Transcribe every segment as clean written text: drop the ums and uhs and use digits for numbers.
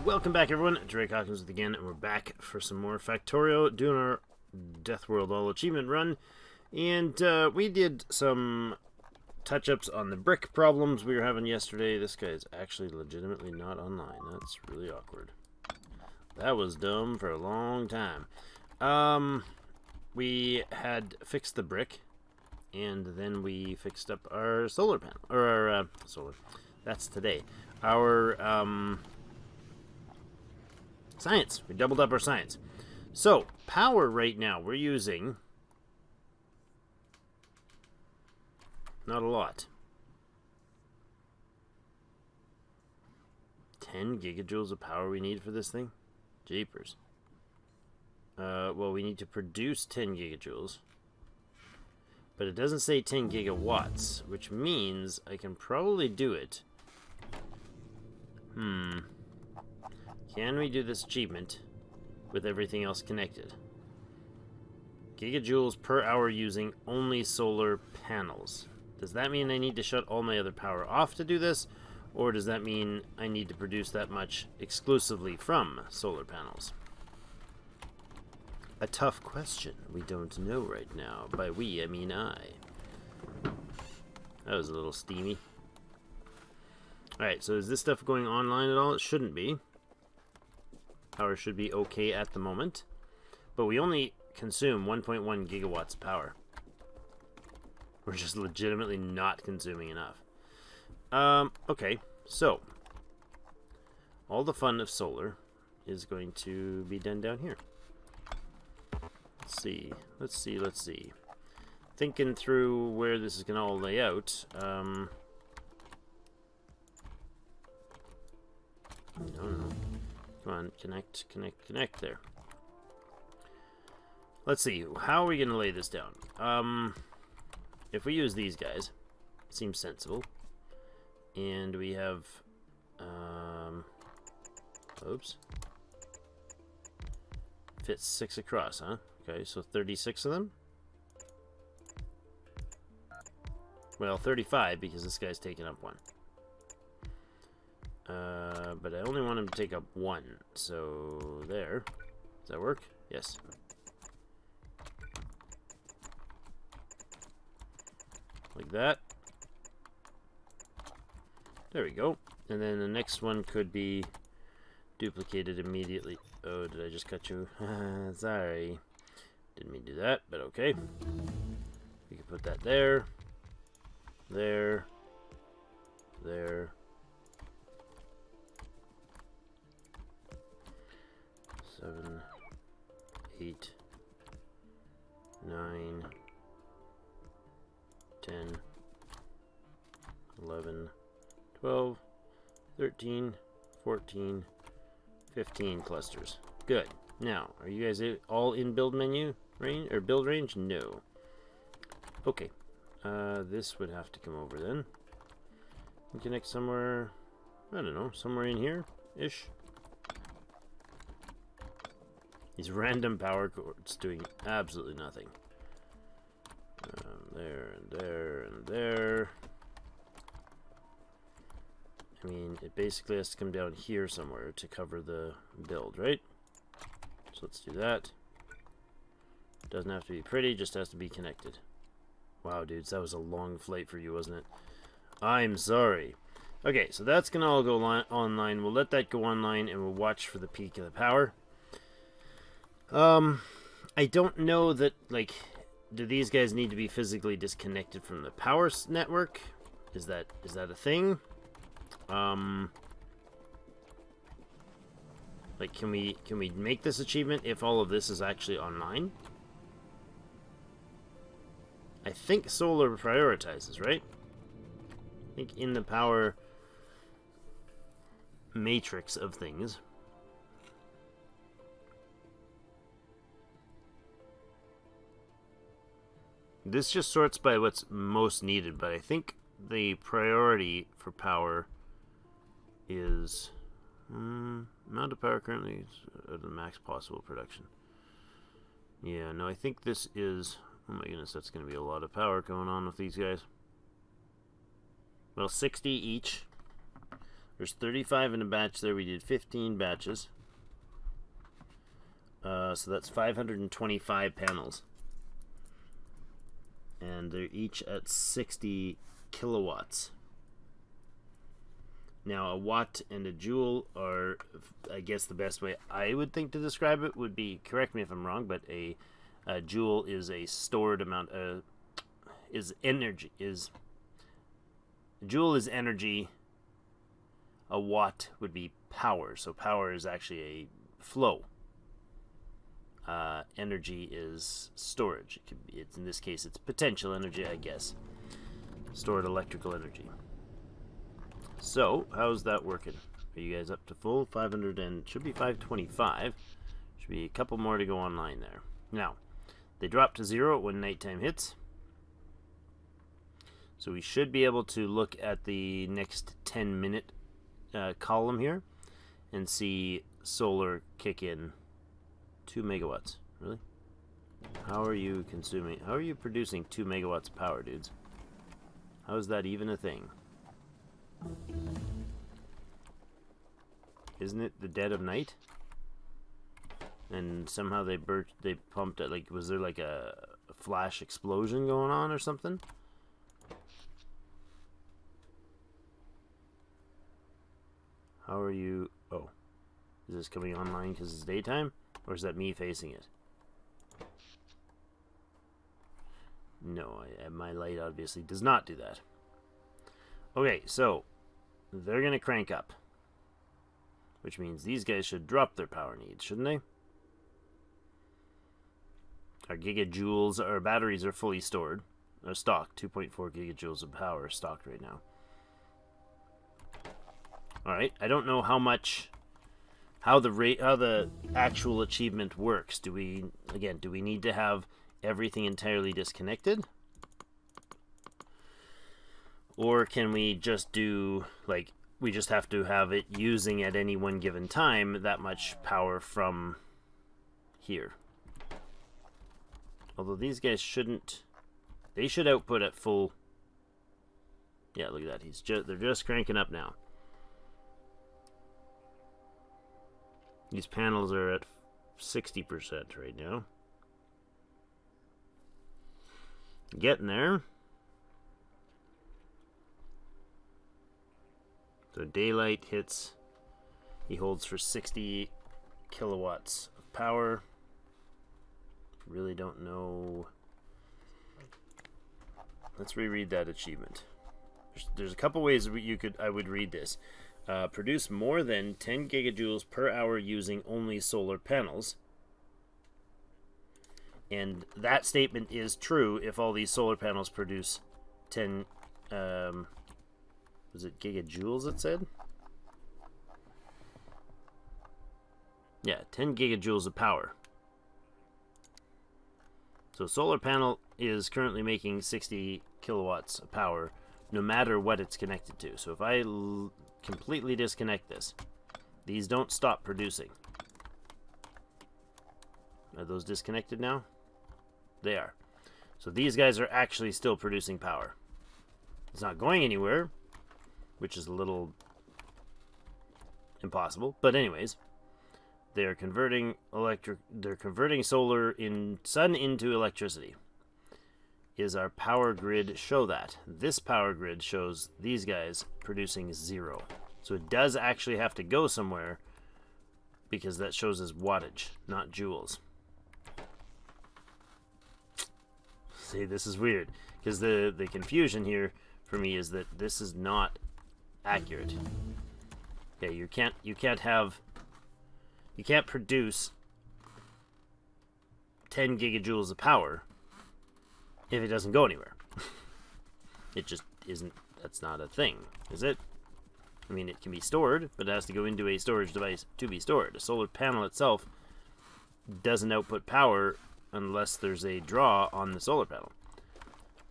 Welcome back, everyone. Drake Hawkins with again, and we're back for some more Factorio, doing our Deathworld all achievement run. And we did some touch-ups on the brick problems we were having yesterday. This guy is actually legitimately not online. That's really awkward. That was dumb for a long time. We had fixed the brick, and then we fixed up our solar panel, or our solar. That's today. Our science. We doubled up our science. So, power right now, we're using not a lot. 10 gigajoules of power we need for this thing? Jeepers. Well, we need to produce 10 gigajoules. But it doesn't say 10 gigawatts, which means I can probably do it. Can we do this achievement with everything else connected? Gigajoules per hour using only solar panels. Does that mean I need to shut all my other power off to do this? Or does that mean I need to produce that much exclusively from solar panels? A tough question. We don't know right now. By we, I mean I. That was a little steamy. Alright, so is this stuff going online at all? It shouldn't be. Power should be okay at the moment. But we only consume 1.1 gigawatts of power. We're just legitimately not consuming enough. Okay, so all the fun of solar is going to be done down here. Let's see. Thinking through where this is going to all lay out. No. Come on, connect there. Let's see, how are we going to lay this down? If we use these guys, seems sensible. And we have, oops. Fits 6 across, huh? Okay, so 36 of them? Well, 35 because this guy's taking up one. But I only want him to take up one, so there. Does that work? Yes. Like that. There we go. And then the next one could be duplicated immediately. Oh, did I just cut you? Sorry. Didn't mean to do that, but okay. We can put that there. There. 7, 8, 9, 10, 11, 12, 13, 14, 15 clusters. Good. Now, are you guys all in build menu range, or build range? No. Okay. This would have to come over then. And connect somewhere, I don't know, somewhere in here-ish. These random power cords doing absolutely nothing. There, and there, and there. I mean, it basically has to come down here somewhere to cover the build, right? So let's do that. Doesn't have to be pretty, just has to be connected. Wow, dudes, that was a long flight for you, wasn't it? I'm sorry. Okay, so that's going to all go online. We'll let that go online, and we'll watch for the peak of the power. I don't know that, like, do these guys need to be physically disconnected from the power network? Is that a thing? Like, can we make this achievement if all of this is actually online? I think solar prioritizes, right? I think in the power matrix of things. This just sorts by what's most needed, but I think the priority for power is amount of power currently at the max possible production. Yeah, no, I think this is, oh my goodness, that's going to be a lot of power going on with these guys. Well, 60 each. There's 35 in a batch there. We did 15 batches. So that's 525 panels. And they're each at 60 kilowatts. Now, a watt and a joule are, I guess the best way I would think to describe it would be, correct me if I'm wrong, but a joule is a stored amount, is energy, joule is energy, a watt would be power, so power is actually a flow. Energy is storage. It could be, it's, in this case, it's potential energy, I guess. Stored electrical energy. So, how's that working? Are you guys up to full? 500 and should be 525. Should be a couple more to go online there. Now, they drop to 0 when nighttime hits. So we should be able to look at the next 10-minute column here and see solar kick in 2 megawatts. Really? How are you consuming? How are you producing 2 megawatts of power, dudes? How is that even a thing? Isn't it the dead of night? And somehow they pumped it, like, was there like a flash explosion going on or something? How are you? Oh, is this coming online because it's daytime? Or is that me facing it? No, my light obviously does not do that. Okay, so they're going to crank up. Which means these guys should drop their power needs, shouldn't they? Our gigajoules, our batteries are fully stored. They're stocked. 2.4 gigajoules of power is stocked right now. Alright, I don't know how the actual achievement works. Do we need to have everything entirely disconnected? Or can we just do, like, we just have to have it using at any one given time that much power from here? Although these guys shouldn't, they should output at full. Yeah, look at that. They're just cranking up now. These panels are at 60% right now. Getting there. So daylight hits. He holds for 60 kilowatts of power. Really don't know. Let's reread that achievement. There's a couple ways I would read this. Produce more than 10 gigajoules per hour using only solar panels. And that statement is true if all these solar panels produce 10, was it gigajoules it said? Yeah, 10 gigajoules of power. So solar panel is currently making 60 kilowatts of power no matter what it's connected to. So if I completely disconnect this, these don't stop producing. Are those disconnected now? They are. So these guys are actually still producing power. It's not going anywhere, which is a little impossible. But anyways, they're converting solar in sun into electricity. Is our power grid show that? This power grid shows these guys producing 0. So it does actually have to go somewhere because that shows as wattage, not joules. See, this is weird because the confusion here for me is that this is not accurate. Okay, you can't produce 10 gigajoules of power if it doesn't go anywhere. It just isn't. That's not a thing, is it? I mean, it can be stored, but it has to go into a storage device to be stored. A solar panel itself doesn't output power unless there's a draw on the solar panel.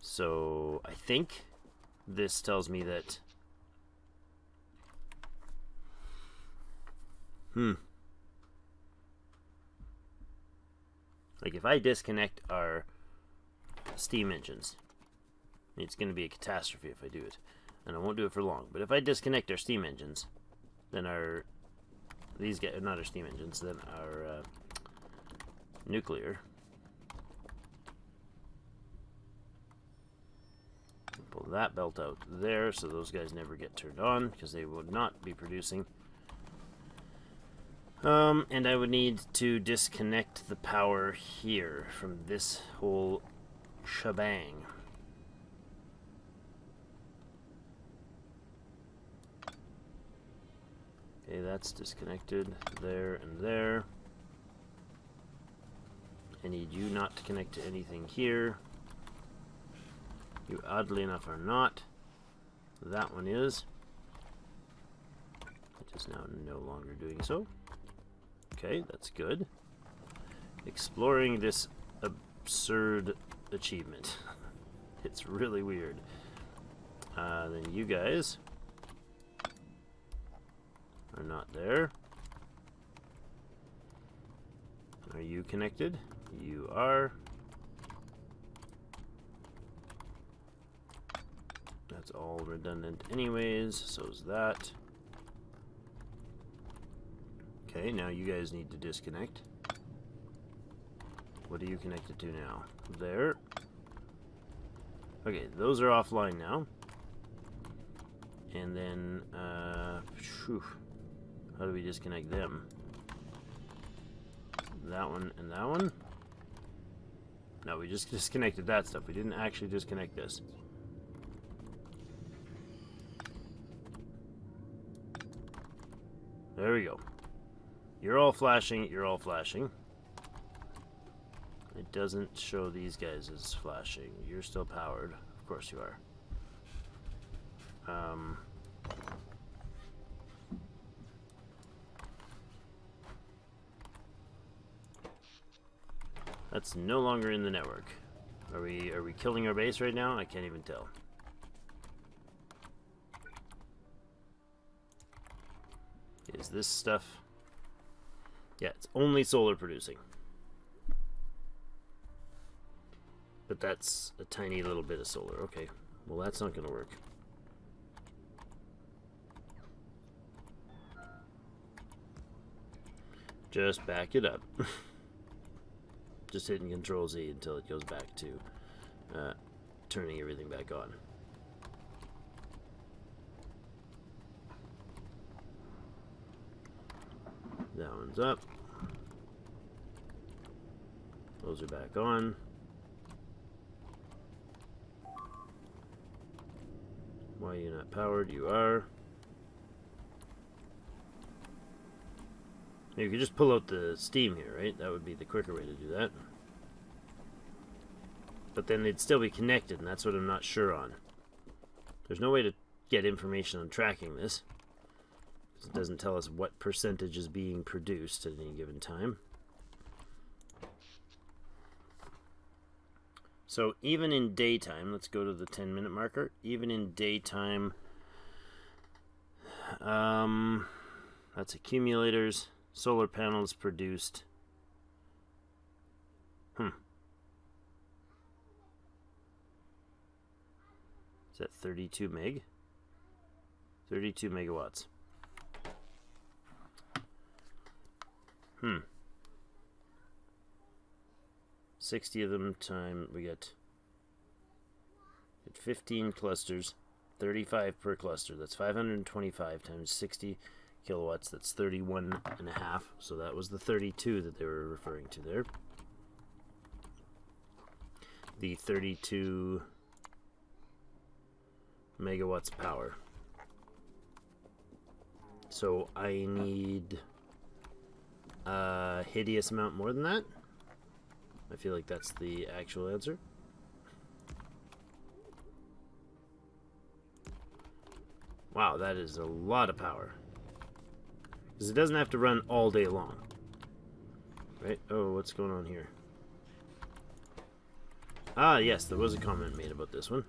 So I think this tells me that like if I disconnect our steam engines, it's going to be a catastrophe if I do it, and I won't do it for long, but if I disconnect our steam engines, than our... These guys, not our steam engines, than our nuclear. Pull that belt out there so those guys never get turned on because they would not be producing. And I would need to disconnect the power here from this whole shebang. Okay, that's disconnected there and there. I need you not to connect to anything here. You, oddly enough, are not. That one is. It is now no longer doing so. Okay, that's good. Exploring this absurd achievement. It's really weird. Then you guys are not there. Are you connected? You are. That's all redundant anyways, so is that. Okay, now you guys need to disconnect. What are you connected to now? There. Okay, those are offline now. And then, how do we disconnect them? That one and that one? No, we just disconnected that stuff. We didn't actually disconnect this. There we go. You're all flashing, you're all flashing. It doesn't show these guys as flashing. You're still powered. Of course you are. That's no longer in the network. Are we killing our base right now? I can't even tell. Is this stuff? Yeah, it's only solar producing. But that's a tiny little bit of solar. Okay, well that's not going to work. Just back it up. Just hitting Control Z until it goes back to turning everything back on. That one's up. Those are back on. Why are you not powered? You are. You could just pull out the steam here, right? That would be the quicker way to do that. But then they'd still be connected, and that's what I'm not sure on. There's no way to get information on tracking this. It doesn't tell us what percentage is being produced at any given time. So even in daytime, let's go to the 10-minute marker. Even in daytime, that's accumulators, solar panels produced. Is that 32 meg? 32 megawatts. 60 of them time, we get 15 clusters, 35 per cluster. That's 525 times 60 kilowatts. That's 31 and a half. So that was the 32 that they were referring to there. The 32 megawatts power. So I need a hideous amount more than that. I feel like that's the actual answer. Wow, that is a lot of power. Because it doesn't have to run all day long. Right? Oh, what's going on here? Ah, yes, there was a comment made about this one.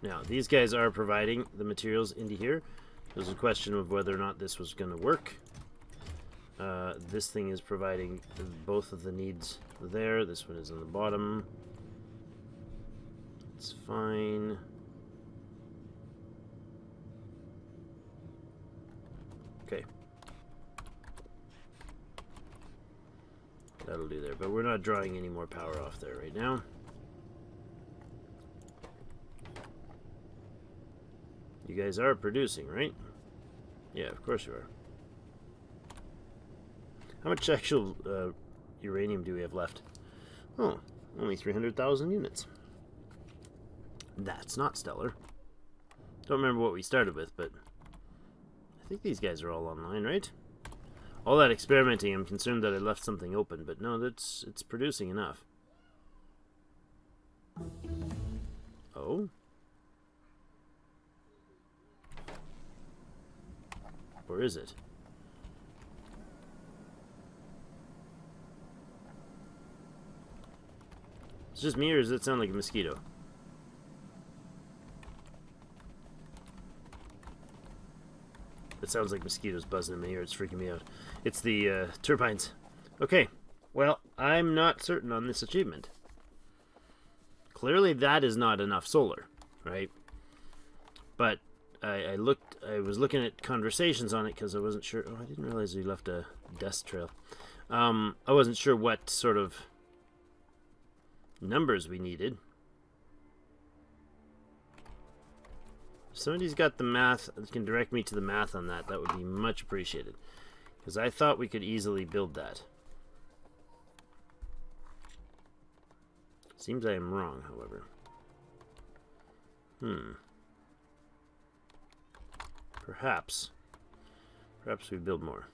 Now, these guys are providing the materials into here. There's a question of whether or not this was going to work. This thing is providing both of the needs there. This one is on the bottom. It's fine. Okay. That'll do there, but we're not drawing any more power off there right now. You guys are producing, right? Yeah, of course you are. How much actual uranium do we have left? Oh, only 300,000 units. That's not stellar. Don't remember what we started with, but I think these guys are all online, right? All that experimenting, I'm concerned that I left something open, but no, it's producing enough. Oh? Or is it? It's just me, or does it sound like a mosquito? It sounds like mosquitoes buzzing in my ear. It's freaking me out. It's the turbines. Okay. Well, I'm not certain on this achievement. Clearly that is not enough solar, right? But I was looking at conversations on it because I wasn't sure. Oh, I didn't realize we left a dust trail. I wasn't sure what sort of numbers we needed. If somebody's got the math and can direct me to the math on that, that would be much appreciated. Because I thought we could easily build that. Seems I am wrong, however. Perhaps we build more.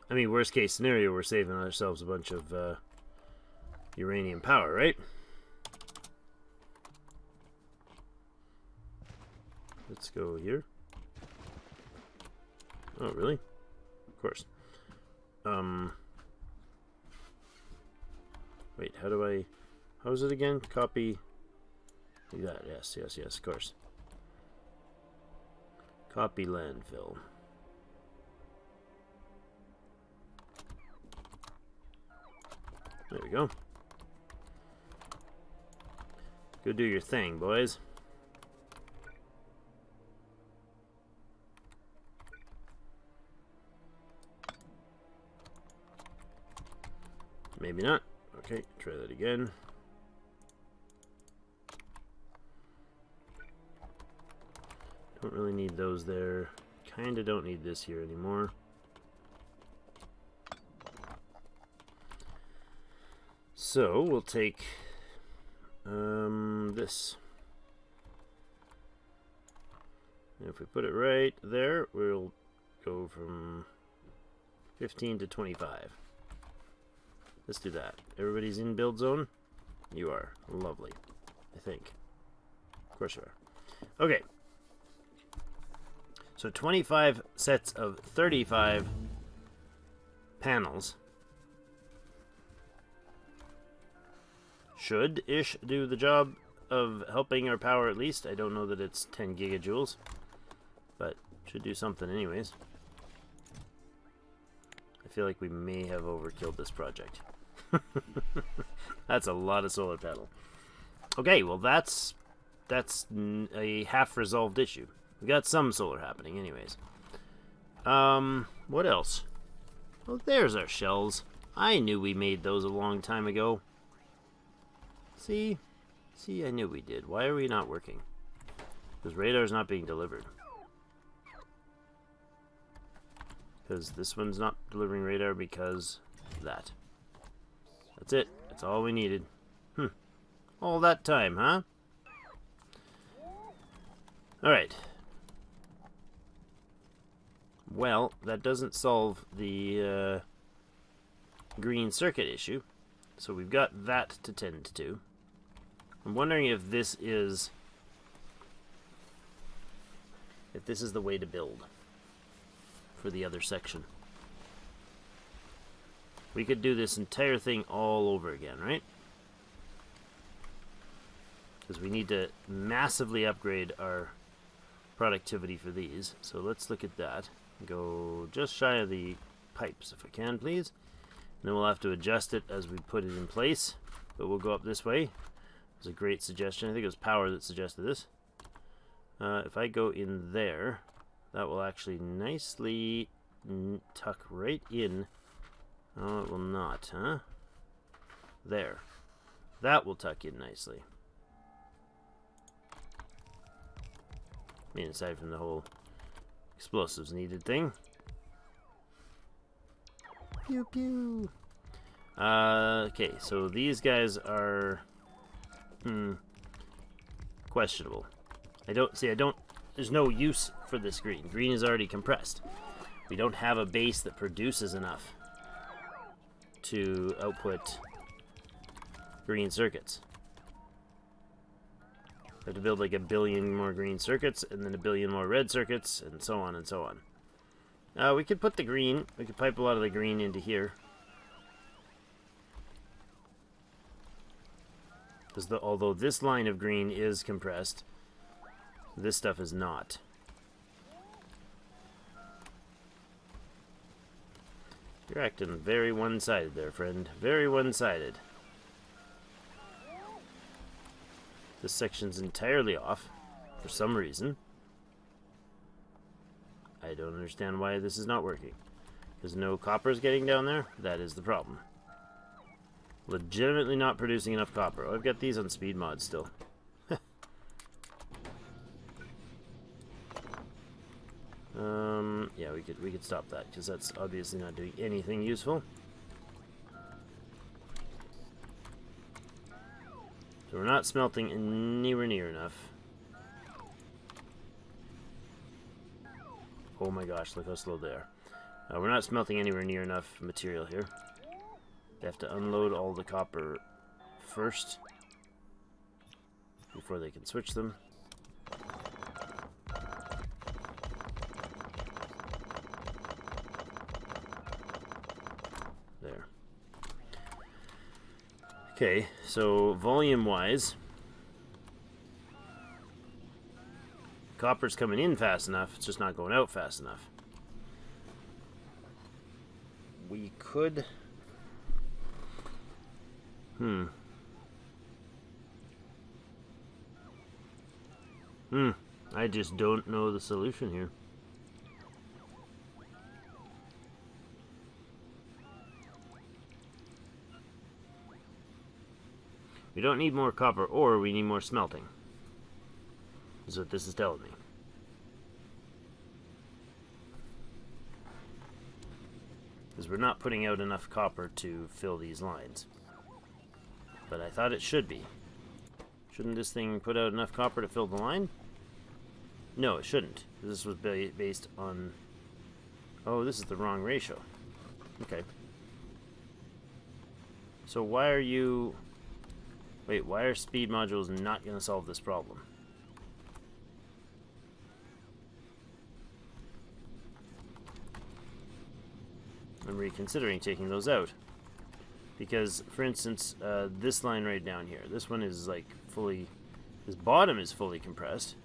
I mean, worst case scenario, we're saving ourselves a bunch of uranium power, right? Let's go here. Oh, really? Of course. Wait, how is it again? Copy. Like that, yes, of course. Copy landfill. There we go. Go do your thing, boys. Maybe not. Okay, try that again. Don't really need those there. Kinda don't need this here anymore. So we'll take this. And if we put it right there, we'll go from 15 to 25. Let's do that. Everybody's in build zone? You are. Lovely. I think. Of course you are. Okay. So 25 sets of 35 panels. Should-ish do the job of helping our power at least. I don't know that it's 10 gigajoules. But should do something anyways. I feel like we may have overkilled this project. That's a lot of solar panel. Okay, well that's a half-resolved issue. We got some solar happening anyways. What else? Well, there's our shells. I knew we made those a long time ago. See, I knew we did. Why are we not working? Because radar's not being delivered. Because this one's not delivering radar because of that. That's it. That's all we needed. All that time, huh? Alright. Well, that doesn't solve the green circuit issue. So we've got that to tend to. I'm wondering if this is the way to build for the other section. We could do this entire thing all over again, right? Because we need to massively upgrade our productivity for these. So let's look at that. Go just shy of the pipes if I can, please. And then we'll have to adjust it as we put it in place. But we'll go up this way. It's a great suggestion. I think it was Power that suggested this. If I go in there, That will actually nicely tuck right in. Oh, it will not, huh? There. That will tuck in nicely. I mean, aside from the whole explosives needed thing. Pew pew. Okay, so these guys are questionable. I don't there's no use for this green. Green is already compressed. We don't have a base that produces enough to output green circuits. We have to build like 1 billion more green circuits and then 1 billion more red circuits and so on and so on. We could put the green, we could pipe a lot of the green into here. Because although this line of green is compressed, this stuff is not. You're acting very one-sided there, friend. Very one-sided. This section's entirely off, for some reason. I don't understand why this is not working. Because no copper is getting down there? That is the problem. Legitimately not producing enough copper. Oh, I've got these on speed mod still. Yeah, we could stop that because that's obviously not doing anything useful. So we're not smelting anywhere near enough. Oh my gosh, look how slow they are. We're not smelting anywhere near enough material here. They have to unload all the copper first before they can switch them. There. Okay, so volume-wise, copper's coming in fast enough, it's just not going out fast enough. We could... I just don't know the solution here. We don't need more copper ore, we need more smelting. Is what this is telling me. Because we're not putting out enough copper to fill these lines. But I thought it should be. Shouldn't this thing put out enough copper to fill the line? No, it shouldn't. This was based on... Oh, this is the wrong ratio. Okay. So why are you... Wait, why are speed modules not going to solve this problem? I'm reconsidering taking those out. Because, for instance, this line right down here, this one is like fully... This bottom is fully compressed.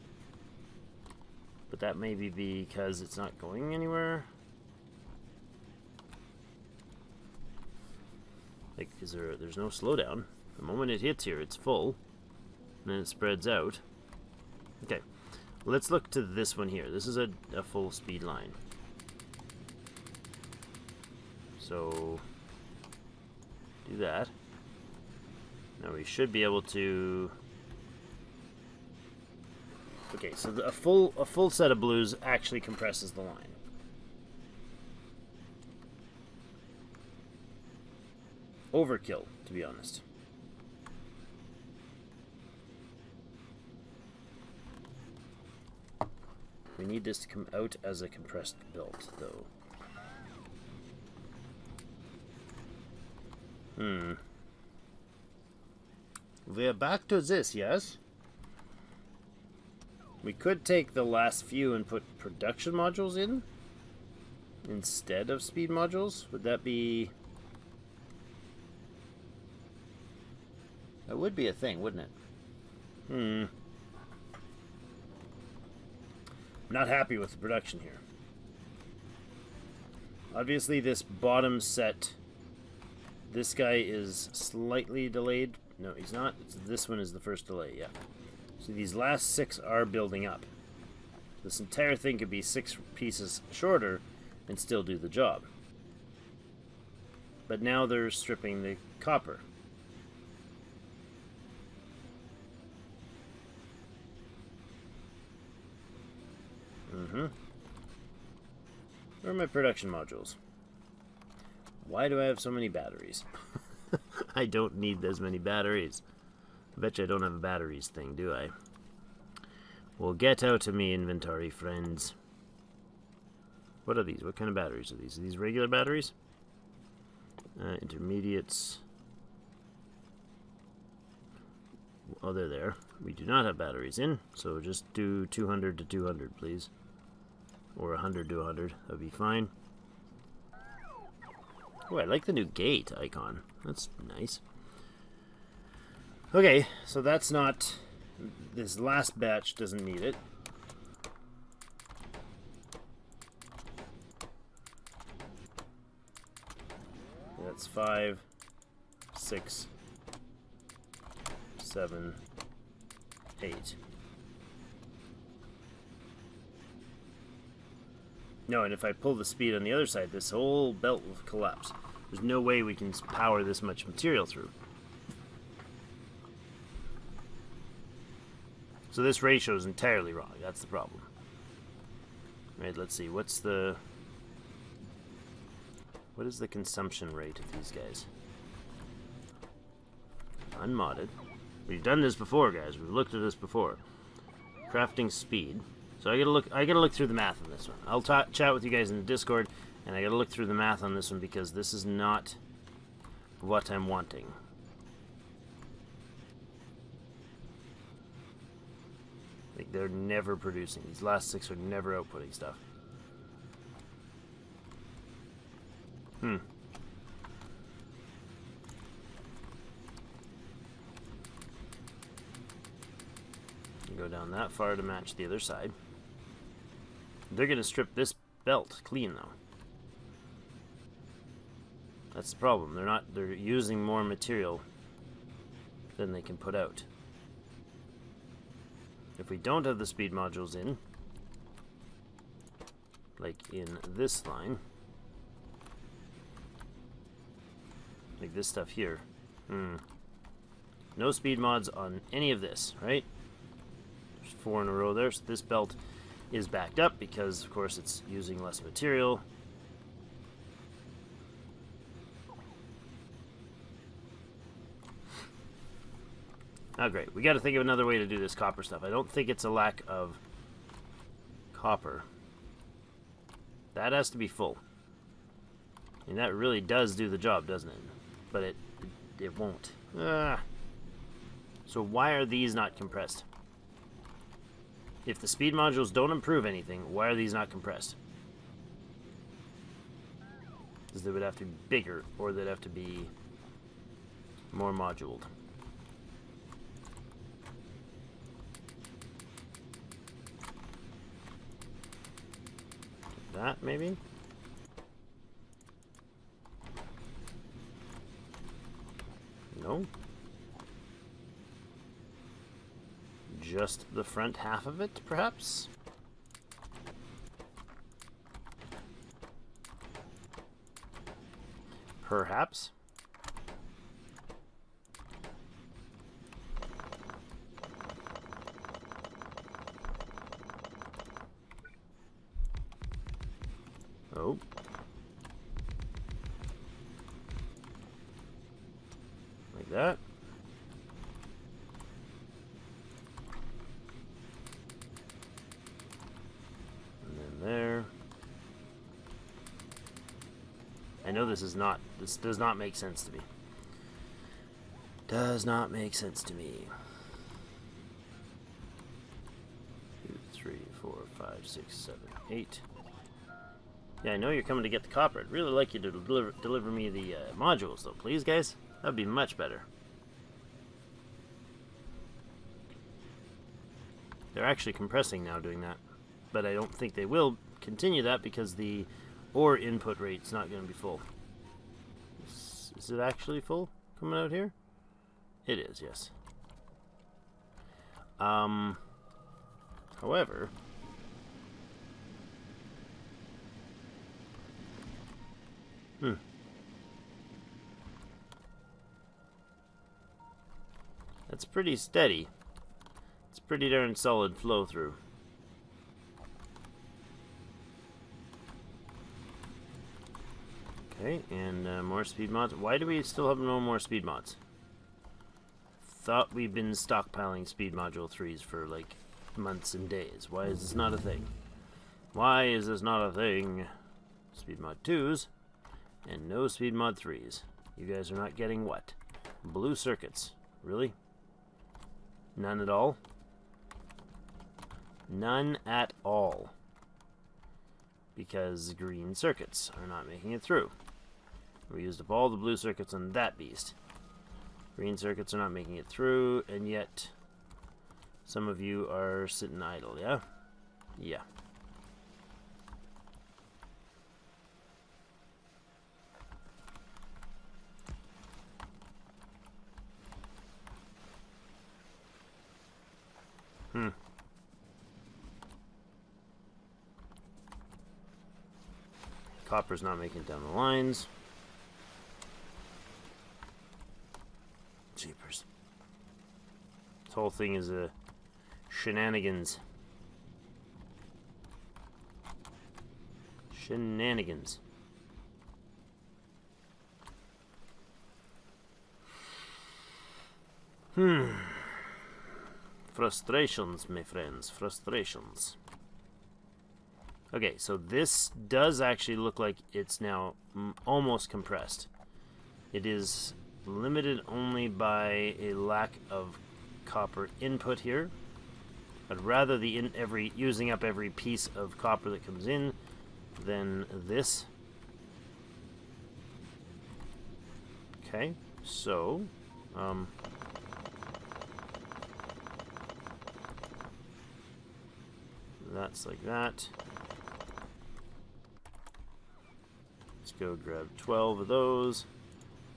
But that may be because it's not going anywhere. Like, there's no slowdown. The moment it hits here, it's full. And then it spreads out. Okay, let's look to this one here. This is a full speed line. So, do that. Now we should be able to... Okay, so a full set of blues actually compresses the line. Overkill, to be honest. We need this to come out as a compressed belt, though. We're back to this, yes? We could take the last few and put production modules in instead of speed modules. Would that be... That would be a thing, wouldn't it? I'm not happy with the production here. Obviously this bottom set, this guy is slightly delayed. No, he's not. This one is the first delay, yeah. So these last 6 are building up. This entire thing could be 6 pieces shorter and still do the job. But now they're stripping the copper. Where are my production modules? Why do I have so many batteries? I don't need as many batteries. I bet you I don't have a batteries thing, do I? Well, get out of me inventory, friends. What are these? What kind of batteries are these? Are these regular batteries? Intermediates. Oh, they're there. We do not have batteries in, so just do 200 to 200, please. Or 100 to 100. That would be fine. Oh, I like the new gate icon. That's nice. Okay, so that's not... This last batch doesn't need it. That's 5, 6, 7, 8. No, and if I pull the speed on the other side, this whole belt will collapse. There's no way we can power this much material through. So this ratio is entirely wrong. That's the problem. Right, let's see. What is the consumption rate of these guys? Unmodded. We've done this before, guys. We've looked at this before. Crafting speed. So I gotta look through the math on this one. I'll chat with you guys in the Discord, and I gotta look through the math on this one because this is not what I'm wanting. Like, they're never producing. These last 6 are never outputting stuff. You go down that far to match the other side. They're going to strip this belt clean, though. That's the problem. They're using more material than they can put out. If we don't have the speed modules in, like in this line, like this stuff here, no speed mods on any of this, right? There's 4 in a row there, so this belt is backed up because, of course, it's using less material. Oh, great. We got to think of another way to do this copper stuff. I don't think it's a lack of copper. That has to be full. I mean, that really does do the job, doesn't it? But it won't. So why are these not compressed? If the speed modules don't improve anything, why are these not compressed? Because they would have to be bigger, or they'd have to be more moduled. That, maybe? No. Just the front half of it, perhaps? Perhaps. Oh. Like that. There. I know this does not make sense to me. Does not make sense to me. 2, 3, 4, 5, 6, 7, 8. Yeah, I know you're coming to get the copper. I'd really like you to deliver me the modules, though, please, guys. That'd be much better. They're actually compressing now doing that. But I don't think they will continue that because the ore input rate's not going to be full. Is it actually full coming out here? It is, yes. However, Hmm. That's pretty steady. It's pretty darn solid flow through. Okay, and more speed mods. Why do we still have no more speed mods? Thought we've been stockpiling speed module 3s for like months and days. Why is this not a thing? Why is this not a thing? Speed mod 2s and no speed mod 3s. You guys are not getting what? Blue circuits. Really? None at all? None at all. Because green circuits are not making it through. We used up all the blue circuits on that beast. Green circuits are not making it through, and yet some of you are sitting idle, yeah? Yeah. Copper's not making it down the lines. Jeepers. This whole thing is a shenanigans. Shenanigans. Frustrations, my friends. Frustrations. Okay, so this does actually look like it's now almost compressed. It is limited only by a lack of copper input here. But rather using up every piece of copper that comes in than this. Okay, so that's like that. Let's go grab 12 of those,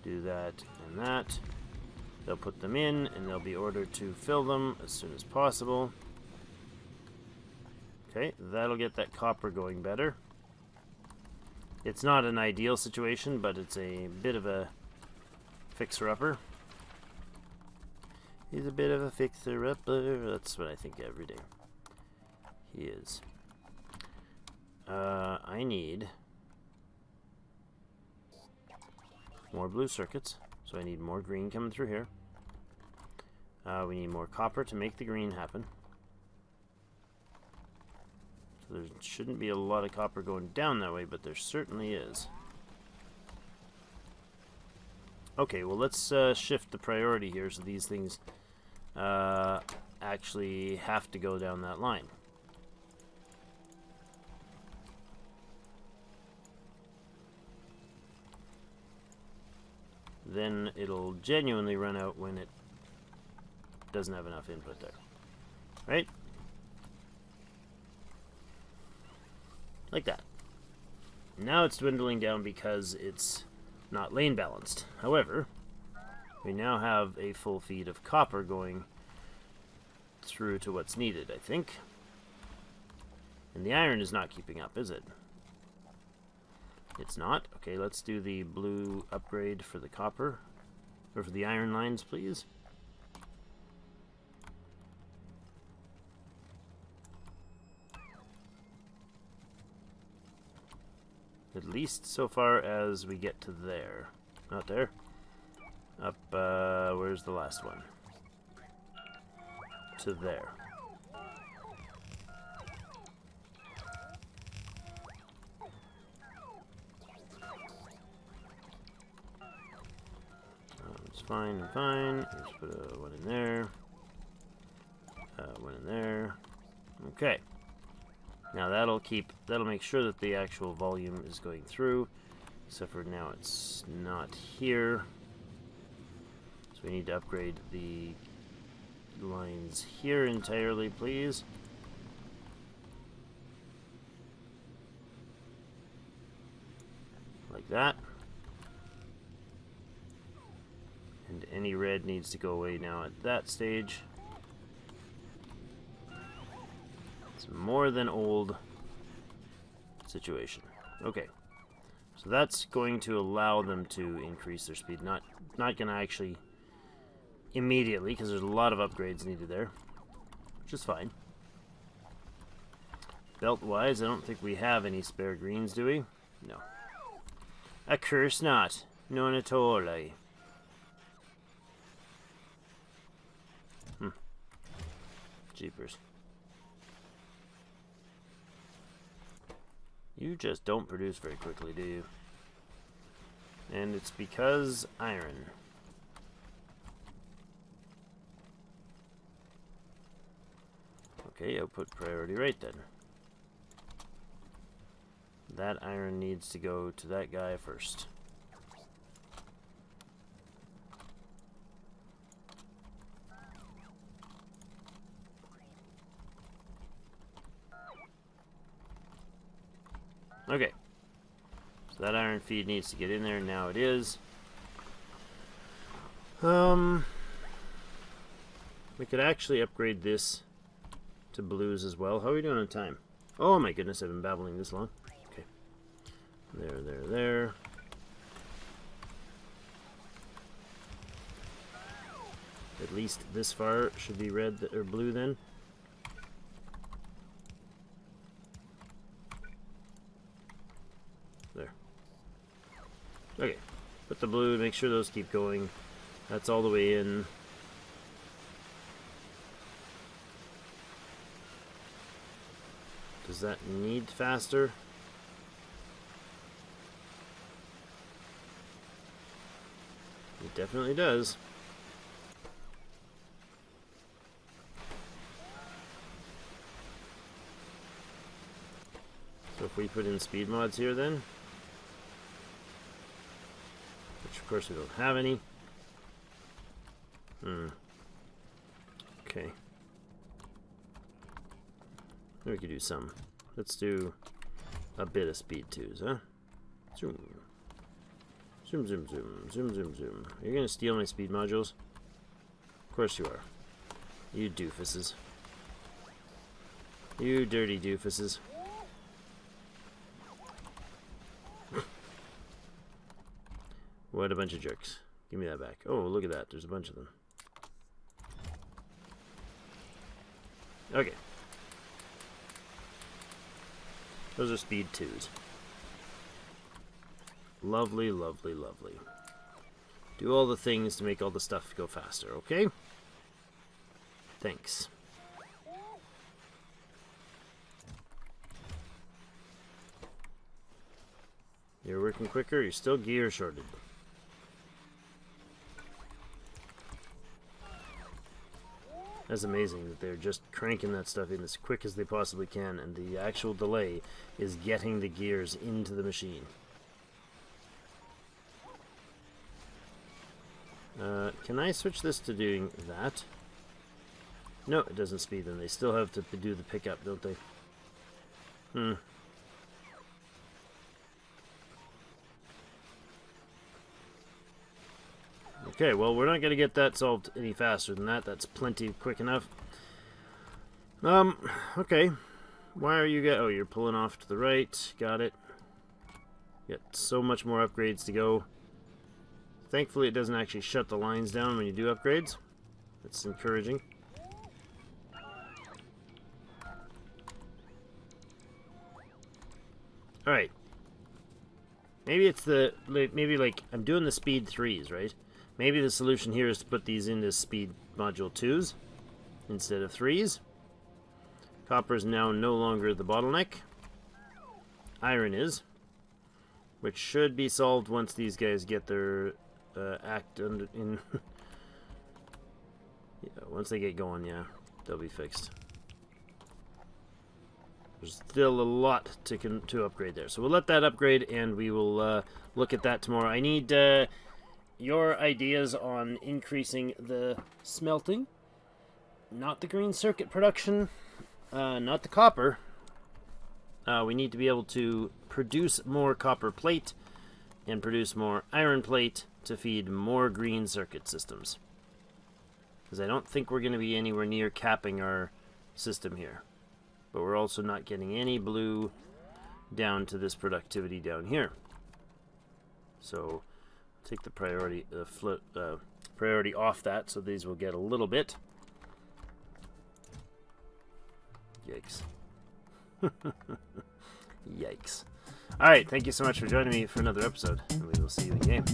do that and that. They'll put them in and they'll be ordered to fill them as soon as possible. Okay, that'll get that copper going better. It's not an ideal situation, but it's a bit of a fixer-upper. He's a bit of a fixer-upper. That's what I think every day. He is. I need more blue circuits, so I need more green coming through here. We need more copper to make the green happen. So there shouldn't be a lot of copper going down that way, but there certainly is. Okay, well let's shift the priority here so these things actually have to go down that line. Then it'll genuinely run out when it doesn't have enough input there. Right? Like that. Now it's dwindling down because it's not lane balanced. However, we now have a full feed of copper going through to what's needed, I think. And the iron is not keeping up, is it? It's not. Okay, let's do the blue upgrade for the copper. Or for the iron lines, please. At least so far as we get to there. Not there. Up, where's the last one? To there. It's fine, I'm fine. Let's put one in there. One in there. Okay. Now that'll make sure that the actual volume is going through, except for now it's not here. So we need to upgrade the lines here entirely, please. Like that. And any red needs to go away now at that stage. It's more than old situation. Okay. So that's going to allow them to increase their speed. Not going to actually immediately, because there's a lot of upgrades needed there, which is fine. Belt-wise, I don't think we have any spare greens, do we? No. A curse not. None at all, eh? Jeepers. You just don't produce very quickly, do you? And it's because iron. Okay, output priority right then. That iron needs to go to that guy first. Okay. So that iron feed needs to get in there, and now it is. We could actually upgrade this to blues as well. How are we doing on time? Oh my goodness, I've been babbling this long. Okay. There. At least this far should be red or blue then. There. Okay. Put the blue, make sure those keep going. That's all the way in. Does that need faster? It definitely does. So if we put in speed mods here then, which of course we don't have any. Okay. We could do some. Let's do a bit of speed twos, huh? Zoom. Zoom, zoom, zoom. Zoom, zoom, zoom. Are you gonna steal my speed modules? Of course you are. You doofuses. You dirty doofuses. What a bunch of jerks. Give me that back. Oh, look at that. There's a bunch of them. Okay. Those are speed twos. Lovely, lovely, lovely. Do all the things to make all the stuff go faster, okay? Thanks. You're working quicker, you're still gear shorted. That's amazing that they're just cranking that stuff in as quick as they possibly can, and the actual delay is getting the gears into the machine. Can I switch this to doing that? No, it doesn't speed them. They still have to do the pickup, don't they? Okay, well, we're not going to get that solved any faster than that. That's plenty quick enough. Okay. Why are you oh, you're pulling off to the right. Got it. Got so much more upgrades to go. Thankfully, it doesn't actually shut the lines down when you do upgrades. That's encouraging. Alright. Maybe it's the... Maybe, like, I'm doing the speed 3s, right? Maybe the solution here is to put these into speed module 2s instead of 3s. Copper is now no longer the bottleneck. Iron is. Which should be solved once these guys get their act in... yeah, once they get going, yeah, they'll be fixed. There's still a lot to upgrade there. So we'll let that upgrade, and we will look at that tomorrow. I need your ideas on increasing the smelting. Not the green circuit production. Not the copper. We need to be able to produce more copper plate and produce more iron plate to feed more green circuit systems. Because I don't think we're going to be anywhere near capping our system here. But we're also not getting any blue down to this productivity down here. So take the priority priority off that, so these will get a little bit. Yikes. Yikes. Alright, thank you so much for joining me for another episode, and we will see you in game.